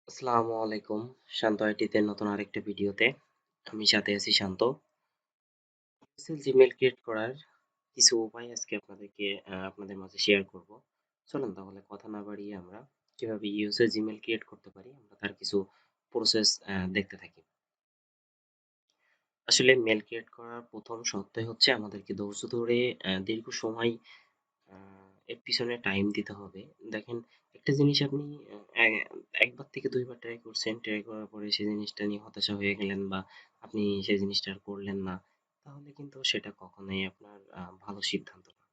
আসসালামু আলাইকুম। শান্ত আইটিতে নতুন আরেকটা ভিডিওতে আমি সাথে আছি শান্ত। জিমেইল ক্রিয়েট করার কিছু উপায় আজকে আপনাদের মাঝে শেয়ার করব। চলুন তাহলে কথা না বাড়িয়ে আমরা কিভাবে ইউএসএ জিমেইল ক্রিয়েট করতে পারি আমরা তার কিছু প্রসেস দেখতে থাকি। আসলে মেল ক্রিয়েট করার প্রথম শর্তই হচ্ছে আমাদেরকে ধৈর্য ধরে দীর্ঘ সময় এর পিছনে টাইম দিতে হবে। দেখেন, একটা জিনিস আপনি আ একবার থেকে ২ বার ট্রাই করছেন। ট্রাই করার পরে সেই জিনিসটা নিয়ে হতাশা হয়ে গেলেন বা আপনি সেই জিনিসটা আর করলেন না। তাহলে কিন্তু সেটা কখনোই আপনার ভালো সিদ্ধান্ত না।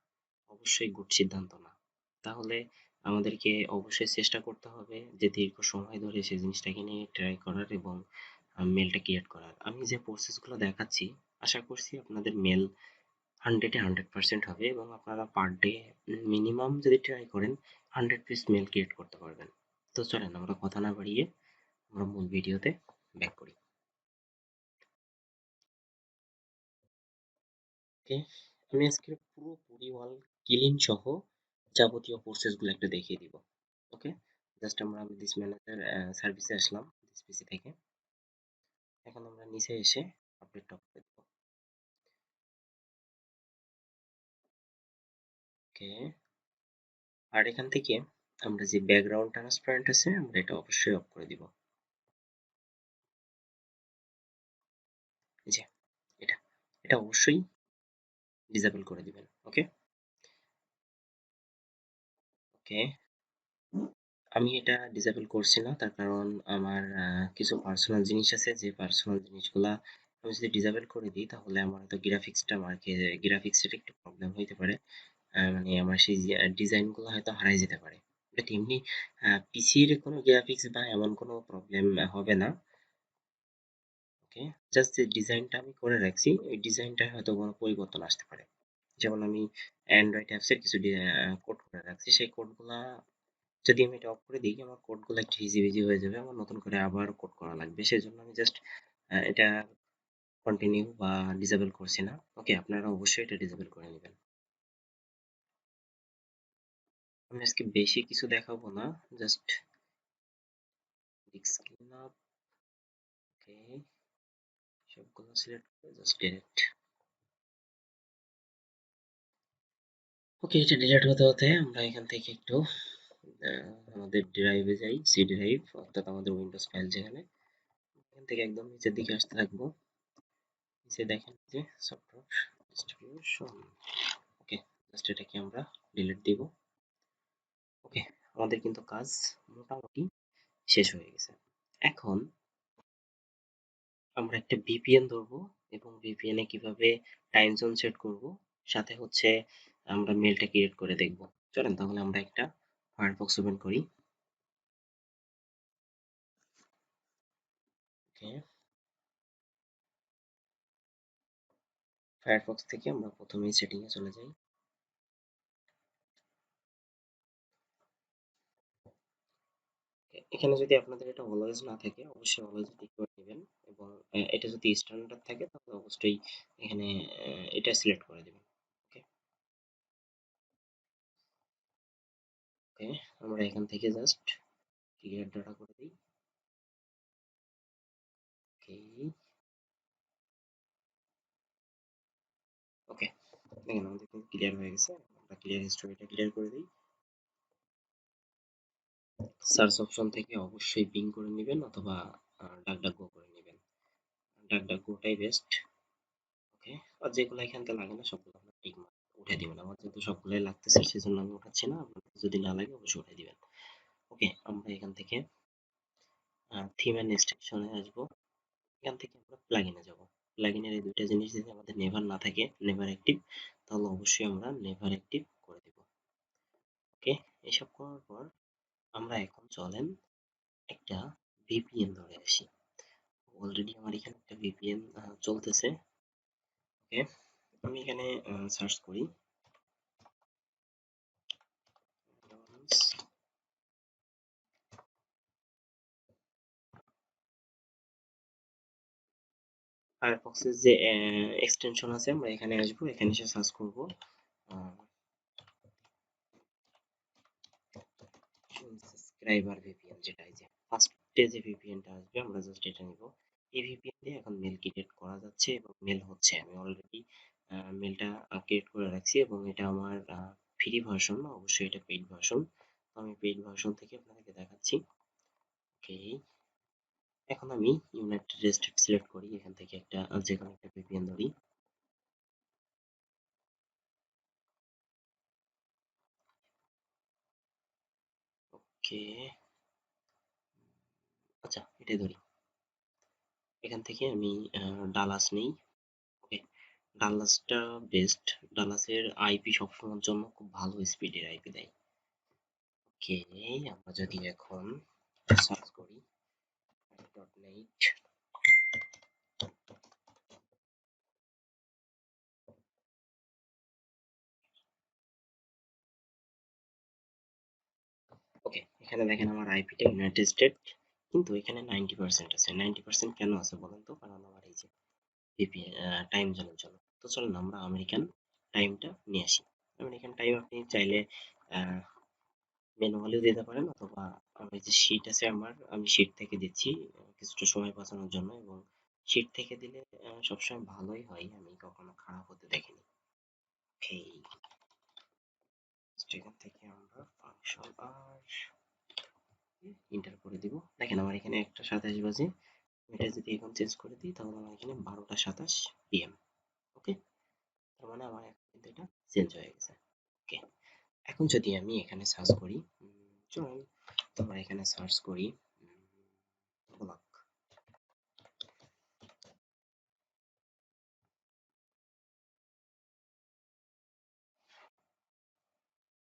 অবশ্যই গুড সিদ্ধান্ত না। তাহলে আমাদেরকে অবশ্যই চেষ্টা করতে হবে যে দীর্ঘ সময় ধরে সেই জিনিসটাকে নিয়ে ট্রাই করার এবং মেলটা ক্রিয়েট করার। আমি যে প্রসেস গুলো দেখাচ্ছি, আশা করছি আপনাদের মেল 100 এ 100% হবে এবং আপনারা পার ডে মিনিমাম যদি ট্রাই করেন 100 পিস মেল ক্রিয়েট করতে পারবেন। তো চলেন আমরা কথা না বাড়িয়ে আমরা মূল ভিডিওতে ব্যাক করি। ওকে, আমি আজকে পুরোপুরি অল ক্লিন সহ যাবতীয় প্রসেস গুলো একটু দেখিয়ে দিব। ওকে, জাস্ট আমি দিস ম্যানেজার সার্ভিসে আসলাম দিস পিসি থেকে। এখন আমরা নিচে এসে আপডেট টপ করে দিব। ওকে, আর এখান থেকে আমরা যে ব্যাকগ্রাউন্ড ট্রান্সপারেন্ট আছে আমরা এটা অবশ্যই অফ করে দিব। এই যে এটা এটা অবশ্যই ডিসেবল করে দিবেন। ওকে ওকে, আমি এটা ডিসেবল করছি না, তার কারণ আমার কিছু পার্সোনাল জিনিস আছে, যে পার্সোনাল জিনিসগুলা আমি যদি ডিসেবল করে দিই তাহলে আমার হয়তো গ্রাফিক্সের একটু প্রবলেম হইতে পারে। মানে আমার সেই ডিজাইনগুলো হয়তো হারাই যেতে পারে। বাট এমনি পিসির কোনো গ্রাফিক্স বা এমন কোনো প্রবলেম হবে না। ওকে, জাস্ট যে ডিজাইনটা আমি করে রাখছি ওই ডিজাইনটা হয়তো কোনো পরিবর্তন আসতে পারে। যেমন আমি অ্যান্ড্রয়েড অ্যাপসের কিছু কোড করে রাখছি, সেই কোডগুলা যদি আমি এটা অফ করে দিই আমার কোডগুলো একটু হিজিবিজি হয়ে যাবে, আমার নতুন করে আবার কোড করা লাগবে। সেজন্য আমি জাস্ট এটা কন্টিনিউ বা ডিসেবল করছি না। ওকে, আপনারা অবশ্যই এটা ডিসেবল করে নেবেন। আমি আজকে বেশি কিছু দেখাবো না, জাস্ট স্ক্রিন আপ। ওকে, সবগুলো সিলেক্ট করে জাস্ট ডিলিট। ওকে, এটা ডিলিট হতে হতে আমরা এখান থেকে একটু আমাদের ড্রাইভে যাই, সি ড্রাইভ অর্থাৎ আমাদের উইন্ডোজ ফাইল যেখানে, এখান থেকে একদম নিচের দিকে আসতে থাকবো। নিচে দেখেন যে সফটওয়্যার ডিস্ট্রিবিউশন। ওকে, জাস্ট এটাকে আমরা ডিলিট দিব। ওকে, আমাদের কিন্তু কাজ মোটামুটি শেষ হয়ে গেছে। এখন আমরা একটা ভিপিএন ধরবো এবং ভিপিএন এ কিভাবে টাইম জোন সেট করব, সাথে হচ্ছে আমরা মেলটা ক্রিয়েট করে দেখব। চলেন তাহলে আমরা একটা ফায়ারফক্স ওপেন করি। ওকে, ফায়ারফক্স থেকে আমরা প্রথমেই সেটিং এ চলে যাই। এখানে যদি আপনাদের এটা অলওয়েজ না থাকে অবশ্যই অলওয়েজ টিক করে দিবেন এবং এটা যদি স্ট্যান্ডার্ড থাকে তাহলে অবশ্যই এখানে এটা সিলেক্ট করে দিবেন। ওকে ওকে, আমরা এখান থেকে জাস্ট ক্লিয়ার ডাটা করে দিই। ওকে ওকে, দেখেন আমাদের কিন্তু ক্লিয়ার হয়ে গেছে। আমরা ক্লিয়ার হিস্টোরিটা ক্লিয়ার করে দিই। সার্চ অপশন থেকে অবশ্যই পিং করে নেবেন অথবা ডাক ডাক গো করে নেবেন। ডাক ডাক গোটাই বেস্ট। ওকে, আর যেগুলো এখান থেকে লাগে না সবগুলো আমরা টিক মার্ক উঠে দিবেন। আমার যেহেতু সবগুলোই লাগতেছে সেজন্য আমি উঠাচ্ছি না, আপনাদের যদি না লাগে অবশ্যই উঠে দিবেন। ওকে, আমরা এখান থেকে থিম এন্ড এক্সটেনশনে আসবো। এখান থেকে আমরা প্লাগইনে যাব। প্লাগইনের এই দুইটা জিনিস যদি আমাদের নেভার না থাকে, নেভার অ্যাক্টিভ, তাহলে অবশ্যই আমরা নেভার অ্যাক্টিভ করে দেব। ওকে, এসব করার পর আমরা এখন চলেন একটা ভিপিএন ধরে আসি। অলরেডি আমার এখানে একটা ভিপিএন চলতেছে। ওকে, আমি এখানে সার্চ করি ফায়ারফক্সের যে এক্সটেনশন আছে আমরা এখানে আসবো, এখানে এসে সার্চ করব সাবস্ক্রাইবার ভিপিএন, যেটা এই যে ফার্স্ট যে ভিপিএনটা আসবে আমরা জাস্ট এটা নিব। এই ভিপিএন দিয়ে এখন মেল ক্রিয়েট করা যাচ্ছে এবং মেল হচ্ছে। আমি অলরেডি মেলটা ক্রিয়েট করে রাখছি এবং এটা আমার ফ্রি ভার্সন না, অবশ্যই এটা পেইড ভার্সন। তো আমি পেইড ভার্সন থেকে আপনাদেরকে দেখাচ্ছি। ওকে, এখন আমি ইউনাইটেড স্টেট সিলেক্ট করি, এখান থেকে একটা যে কোনো একটা ভিপিএন ধরি। ওকে, আচ্ছা এটাই ধরি। এখান থেকে আমি ডালাস নেই। ওকে, ডালাসটা বেস্ট। ডালাসের আইপি সবসময়ের জন্য খুব ভালো স্পিডের আইপি দেয়। ওকে, আমরা যদি এখন সার্চ করি .net, ওকে এখানে দেখেন আমার আইপিটা ইউনাইটেড স্টেট, কিন্তু এখানে 90% আছে। 90% কেন আছে বলেন তো? কারণ আমার এই যে ভিপিএন টাইম জোনের জন্য। তো চলুন আমরা আমেরিকান টাইমটা নিয়ে আসি। আমেরিকান টাইম আপনি চাইলে ম্যানুয়ালিও দিতে পারেন, অথবা আমি যে শিট আছে আমার, আমি শিট থেকে দিচ্ছি কিছুটা সময় বাঁচানোর জন্য, এবং শিট থেকে দিলে সবসময় ভালোই হয়, আমি কখনো খারাপ হতে দেখিনি। এই এখান থেকে আমরা ফাংশন আর এন্টার করে দিব। দেখেন আমার এখানে 1টা 27 বাজে। এটা যদি এখন চেঞ্জ করে দিই তাহলে আমার এখানে 12টা 27 PM। ওকে, তার মানে আমার এখন কিন্তু এটা চেঞ্জ হয়ে গেছে। ওকে, এখন যদি আমি এখানে সার্চ করি, চলুন তো আমরা এখানে সার্চ করি ব্লগ,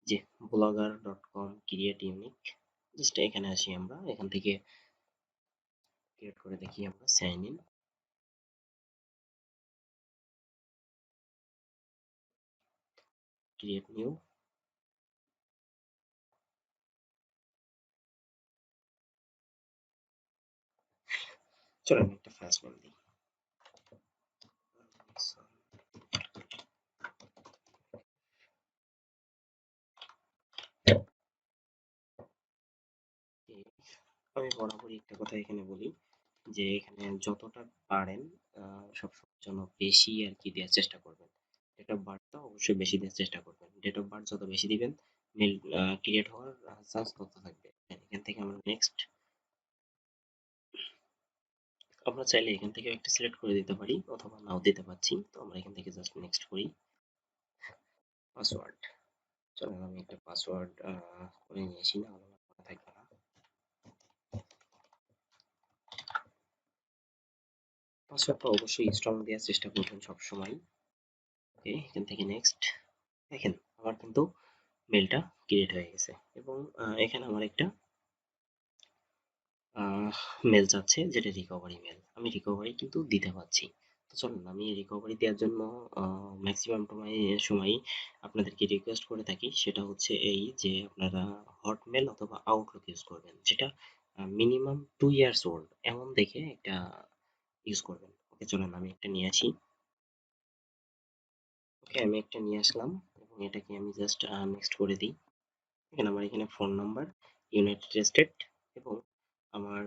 যে blogger.com ক্রিয়েট ইউনিক। জাস্ট এখানে আসি, আমরা এখান থেকে ক্রিয়েট করে দেখি, আমরা সাইন ইন, ক্রিয়েট নিউ। চলো আমি একটা ফার্স্ট নেম দিই। আমি বরাবরই একটা কথা এখানে বলি, যে এখানে যতটা পারেন সবসময়ের জন্য বেশি আর কি দেওয়ার চেষ্টা করবেন। ডেট অফ বার্থটা অবশ্যই বেশি দেওয়ার চেষ্টা করবেন। ডেট অফ বার্থ যত বেশি দিবেন, মেল ক্রিয়েট হওয়ার চান্স তত থাকবে। এখান থেকে আমরা নেক্সট, আমরা চাইলে এখান থেকে একটা সিলেক্ট করে দিতে পারি অথবা নাও দিতে পারছি। তো আমরা এখান থেকে জাস্ট নেক্সট করি। পাসওয়ার্ড, চলুন আমি একটা পাসওয়ার্ড করে নিয়ে আসি, না হলে আমার মনে থাকবে না। পাসওয়ার্ডটা অবশ্যই স্ট্রং দেওয়ার চেষ্টা করবেন সবসময়। ওকে, এখান থেকে নেক্সট। দেখেন আমার কিন্তু মেলটা ক্রিয়েট হয়ে গেছে, এবং এখানে আমার একটা মেল যাচ্ছে যেটা রিকভারি মেল। আমি রিকভারি কিন্তু দিতে পারছি। তো চলুন আমি রিকভারি দেওয়ার জন্য ম্যাক্সিমাম সময় আপনাদেরকে রিকোয়েস্ট করে থাকি, সেটা হচ্ছে এই যে আপনারা হটমেল অথবা আউটলুক ইউজ করবেন, যেটা মিনিমাম 2 ইয়ার্স ওল্ড এমন দেখে একটা ইউজ করবেন। ওকে, চলুন আমি একটা নিয়ে আসি। ওকে, আমি একটা নিয়ে আসলাম এবং এটাকে আমি জাস্ট নেক্সট করে দিই। দেখেন আমার এখানে ফোন নাম্বার ইউনাইটেড স্টেট, এবং আমার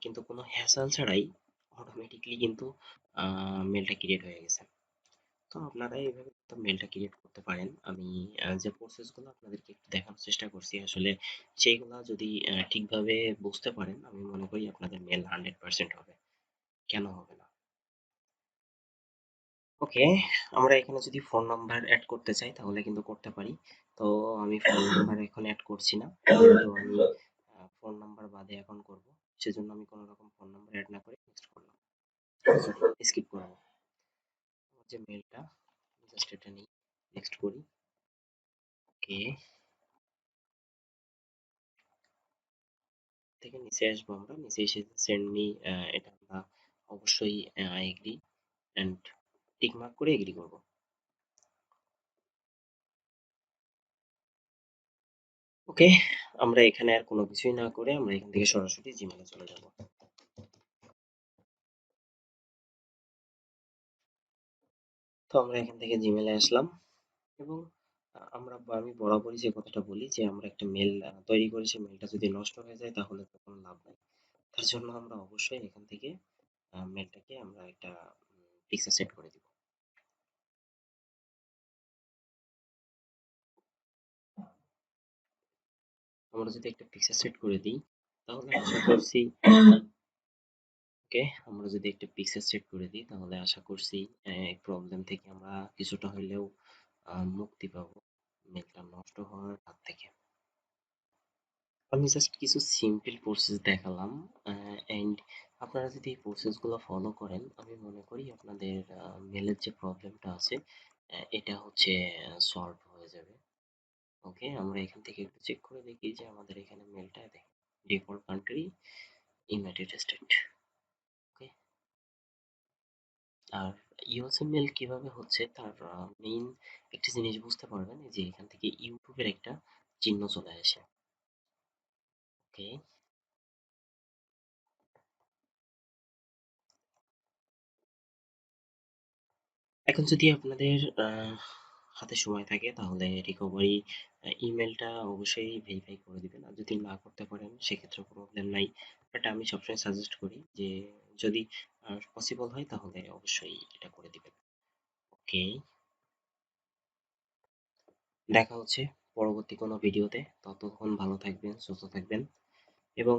কিন্তু কোনো হ্যাসেল ছাড়াই অটোমেটিকলি কিন্তু মেলটা ক্রিয়েট হয়ে গেছে। তো আপনারা এইভাবে তো মেলটা ক্রিয়েট করতে পারেন। আমি যে প্রসেসগুলো আপনাদেরকে একটু দেখানোর চেষ্টা করছি, আসলে সেইগুলা যদি ঠিকভাবে বুঝতে পারেন, আমি মনে করি আপনাদের মেল 100% হবে। কেন হবে না? ওকে, আমরা এখানে যদি ফোন নাম্বার অ্যাড করতে চাই তাহলে কিন্তু করতে পারি। তো আমি ফোন নাম্বার এখন অ্যাড করছি না, তো আমি ফোন নাম্বার বাদে এখন করব। সেজন্য আমি কোনো রকম ফোন নাম্বার অ্যাড না করে নেক্সট করলাম, সরি স্কিপ করব। আমার যে মেলটা জাস্ট এটা নিই, নেক্সট করি। ওকে, থেকে নিচে আসবো, আমরা নিচে এসে সেন্ড মি, এটা আমরা অবশ্যই I agree and tick mark করে এগ্রি করব। ওকে, আমরা এখানে আর কোনো কিছুই না করে আমরা এখান থেকে সরাসরি জিমেলে চলে যাব। তো আমরা এখান থেকে জিমেলে আসলাম, এবং আমি বরাবরই যে কথাটা বলি, যে আমরা একটা মেল তৈরি করে সেই মেলটা যদি নষ্ট হয়ে যায় তাহলে তো কোনো লাভ নাই। তার জন্য আমরা অবশ্যই এখান থেকে মেলটাকে আমরা একটা পিকচার সেট করে দিব। আমরা যদি একটা পিকচার সেট করে দিই তাহলে আশা করছি ওকে, আমরা যদি একটা পিকচার সেট করে দিই তাহলে আশা করছি এই প্রবলেম থেকে আমরা কিছুটা হইলেও মুক্তি পাবো মেলটা নষ্ট হওয়ার হাত থেকে। আমি জাস্ট কিছু সিম্পল প্রসেস দেখালাম, এন্ড আপনারা যদি এই প্রসেসগুলো ফলো করেন আমি মনে করি আপনাদের মেলের যে প্রবলেমটা আছে এটা হচ্ছে সলভ হয়ে যাবে। ওকে, আমরা এখান থেকে একটু চেক করে দেখি যে আমাদের এখানে মেলটা দেখেন ডিফল্ট কান্ট্রি ইউনাইটেড স্টেট। ওকে, আর ইউএসএ মেল কিভাবে হচ্ছে তার মেইন একটা জিনিস বুঝতে পারবেন এই যে এখান থেকে ইউটিউবের একটা চিহ্ন চলে আসে। ওকে, এখন যদি আপনাদের হাতে সময় থাকে তাহলে রিকভারি ইমেলটা অবশ্যই ভেরিফাই করে দিবেন, আর যদি না করতে পারেন সেক্ষেত্রে প্রবলেম নাই, বাট আমি সবসময় সাজেস্ট করি যে যদি পসিবল হয় তাহলে অবশ্যই এটা করে দিবেন। ওকে, দেখা হচ্ছে পরবর্তী কোনো ভিডিওতে, ততক্ষণ ভালো থাকবেন, সুস্থ থাকবেন এবং